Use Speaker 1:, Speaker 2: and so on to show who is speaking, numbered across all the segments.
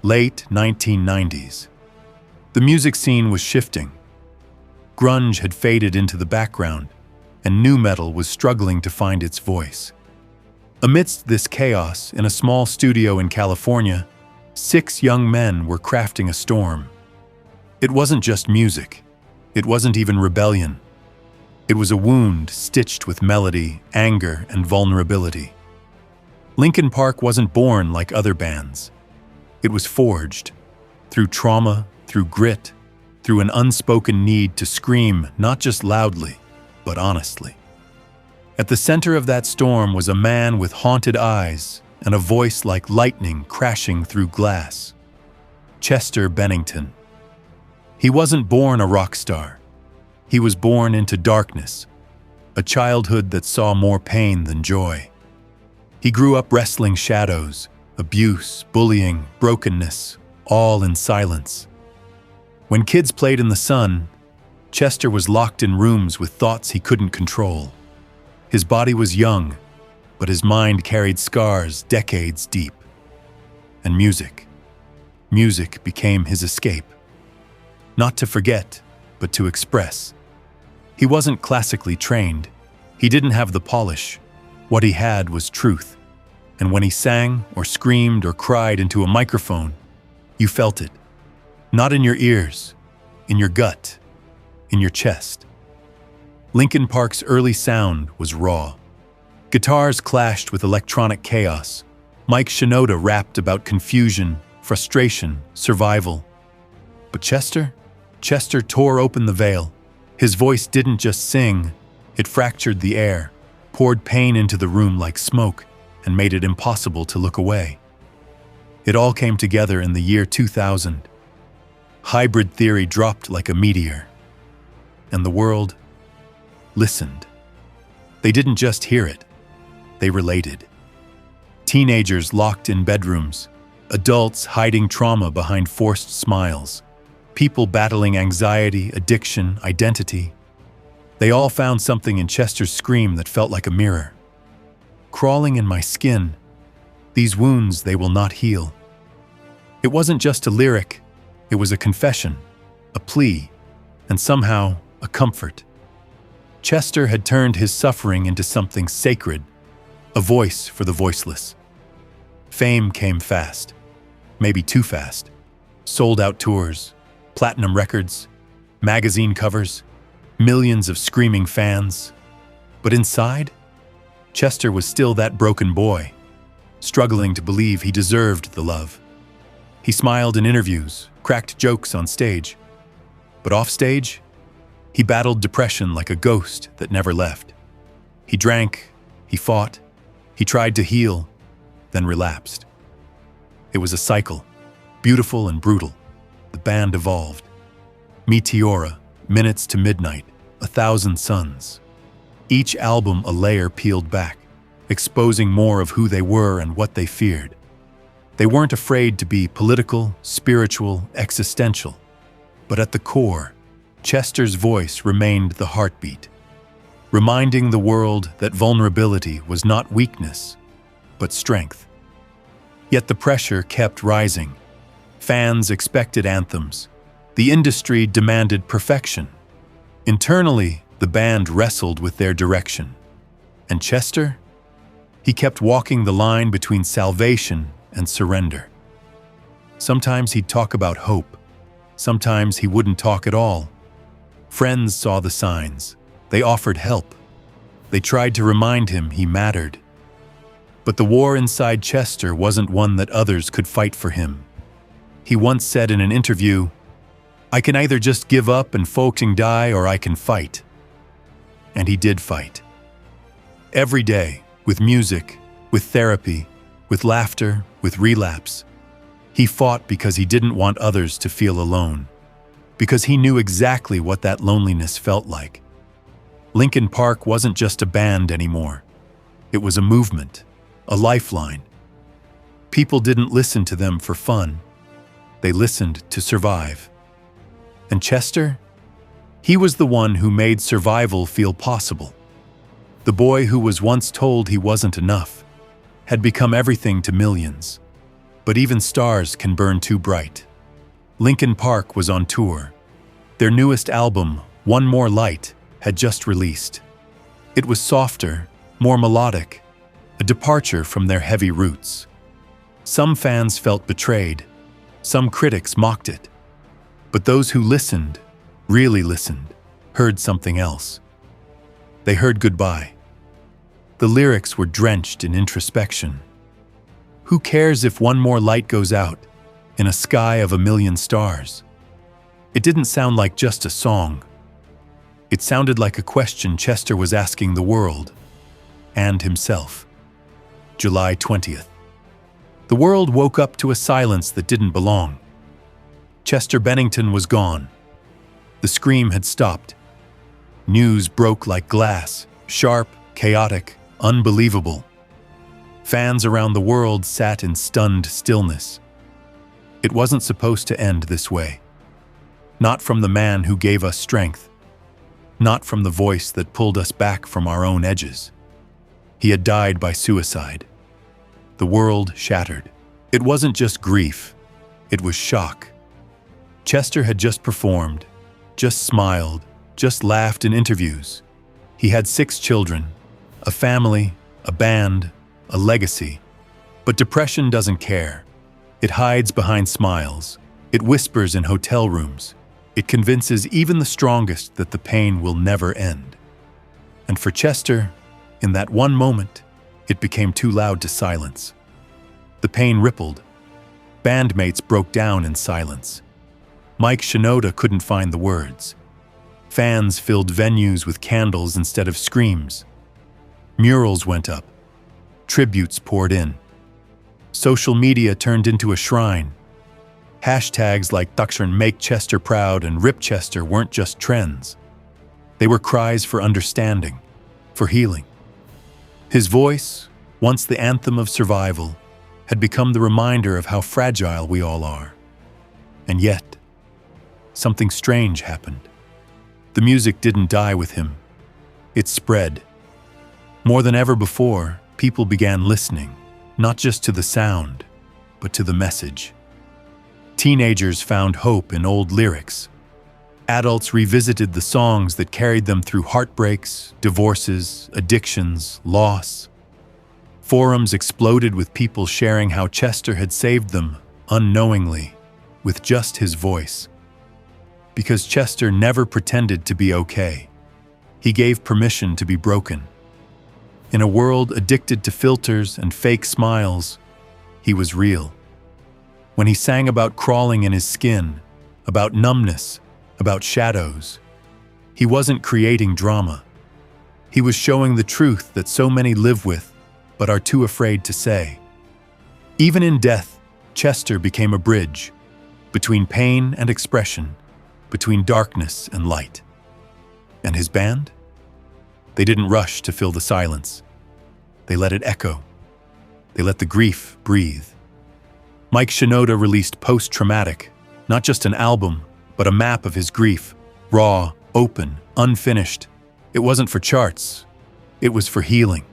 Speaker 1: Late 1990s. The music scene was shifting. Grunge had faded into the background, and nu metal was struggling to find its voice. Amidst this chaos, in a small studio in California, 6 young men were crafting a storm. It wasn't just music. It wasn't even rebellion. It was a wound stitched with melody, anger, and vulnerability. Linkin Park wasn't born like other bands. It was forged through trauma, through grit, through an unspoken need to scream not just loudly, but honestly. At the center of that storm was a man with haunted eyes and a voice like lightning crashing through glass. Chester Bennington. He wasn't born a rock star. He was born into darkness, a childhood that saw more pain than joy. He grew up wrestling shadows, abuse, bullying, brokenness, all in silence. When kids played in the sun, Chester was locked in rooms with thoughts he couldn't control. His body was young, but his mind carried scars decades deep. And music became his escape. Not to forget, but to express. He wasn't classically trained. He didn't have the polish. What he had was truth. And when he sang or screamed or cried into a microphone, you felt it. Not in your ears, in your gut, in your chest. Linkin Park's early sound was raw. Guitars clashed with electronic chaos. Mike Shinoda rapped about confusion, frustration, survival. But Chester tore open the veil. His voice didn't just sing, it fractured the air, poured pain into the room like smoke, and made it impossible to look away. It all came together in the year 2000. Hybrid theory dropped like a meteor. And the world listened. They didn't just hear it, they related. Teenagers locked in bedrooms, adults hiding trauma behind forced smiles, people battling anxiety, addiction, identity. They all found something in Chester's scream that felt like a mirror. Crawling in my skin, these wounds they will not heal. It wasn't just a lyric, it was a confession, a plea, and somehow a comfort. Chester had turned his suffering into something sacred, a voice for the voiceless. Fame came fast, maybe too fast. Sold-out tours, platinum records, magazine covers, millions of screaming fans. But inside, Chester was still that broken boy, struggling to believe he deserved the love. He smiled in interviews, cracked jokes on stage. But off stage, he battled depression like a ghost that never left. He drank, he fought, he tried to heal, then relapsed. It was a cycle, beautiful and brutal. The band evolved. Meteora, Minutes to Midnight, 1,000 Suns. Each album a layer peeled back, exposing more of who they were and what they feared. They weren't afraid to be political, spiritual, existential. But at the core, Chester's voice remained the heartbeat, reminding the world that vulnerability was not weakness, but strength. Yet the pressure kept rising. Fans expected anthems. The industry demanded perfection. Internally, the band wrestled with their direction. And Chester? He kept walking the line between salvation and surrender. Sometimes he'd talk about hope. Sometimes he wouldn't talk at all. Friends saw the signs. They offered help. They tried to remind him he mattered. But the war inside Chester wasn't one that others could fight for him. He once said in an interview, "I can either just give up and fucking die, or I can fight." And he did fight. Every day, with music, with therapy, with laughter, with relapse. He fought because he didn't want others to feel alone. Because he knew exactly what that loneliness felt like. Linkin Park wasn't just a band anymore. It was a movement, a lifeline. People didn't listen to them for fun. They listened to survive. And Chester? He was the one who made survival feel possible. The boy who was once told he wasn't enough had become everything to millions. But even stars can burn too bright. Linkin Park was on tour. Their newest album, One More Light, had just released. It was softer, more melodic, a departure from their heavy roots. Some fans felt betrayed. Some critics mocked it. But those who listened, really listened, heard something else. They heard goodbye. The lyrics were drenched in introspection. Who cares if one more light goes out in a sky of a million stars? It didn't sound like just a song. It sounded like a question Chester was asking the world and himself. July 20th. The world woke up to a silence that didn't belong. Chester Bennington was gone. The scream had stopped. News broke like glass, sharp, chaotic, unbelievable. Fans around the world sat in stunned stillness. It wasn't supposed to end this way. Not from the man who gave us strength. Not from the voice that pulled us back from our own edges. He had died by suicide. The world shattered. It wasn't just grief. It was shock. Chester had just performed, just smiled, just laughed in interviews. He had 6 children, a family, a band, a legacy. But depression doesn't care. It hides behind smiles. It whispers in hotel rooms. It convinces even the strongest that the pain will never end. And for Chester, in that one moment, it became too loud to silence. The pain rippled. Bandmates broke down in silence. Mike Shinoda couldn't find the words. Fans filled venues with candles instead of screams. Murals went up. Tributes poured in. Social media turned into a shrine. Hashtags like Daksharn Make Chester Proud and Rip Chester weren't just trends. They were cries for understanding, for healing. His voice, once the anthem of survival, had become the reminder of how fragile we all are. And yet, something strange happened. The music didn't die with him. It spread. More than ever before, people began listening, not just to the sound, but to the message. Teenagers found hope in old lyrics. Adults revisited the songs that carried them through heartbreaks, divorces, addictions, loss. Forums exploded with people sharing how Chester had saved them, unknowingly, with just his voice. Because Chester never pretended to be okay. He gave permission to be broken. In a world addicted to filters and fake smiles, he was real. When he sang about crawling in his skin, about numbness, about shadows, he wasn't creating drama. He was showing the truth that so many live with, but are too afraid to say. Even in death, Chester became a bridge between pain and expression, between darkness and light. And his band? They didn't rush to fill the silence. They let it echo. They let the grief breathe. Mike Shinoda released Post-Traumatic, not just an album, but a map of his grief, raw, open, unfinished. It wasn't for charts. It was for healing.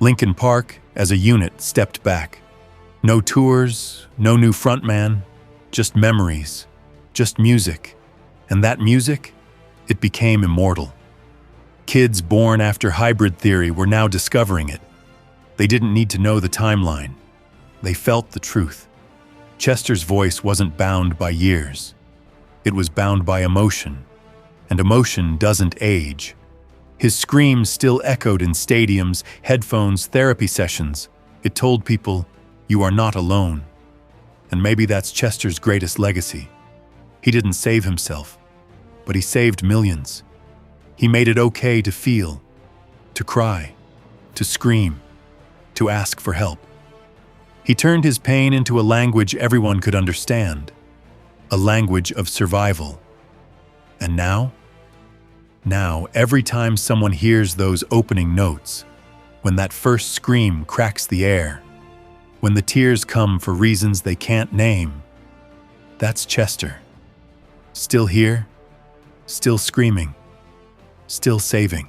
Speaker 1: Linkin Park, as a unit, stepped back. No tours, no new frontman, just memories, just music. And that music, it became immortal. Kids born after hybrid theory were now discovering it. They didn't need to know the timeline. They felt the truth. Chester's voice wasn't bound by years. It was bound by emotion. And emotion doesn't age. His screams still echoed in stadiums, headphones, therapy sessions. It told people, you are not alone. And maybe that's Chester's greatest legacy. He didn't save himself, but he saved millions. He made it okay to feel, to cry, to scream, to ask for help. He turned his pain into a language everyone could understand, a language of survival. And now, every time someone hears those opening notes, when that first scream cracks the air, when the tears come for reasons they can't name, that's Chester. Still here, still screaming, still saving.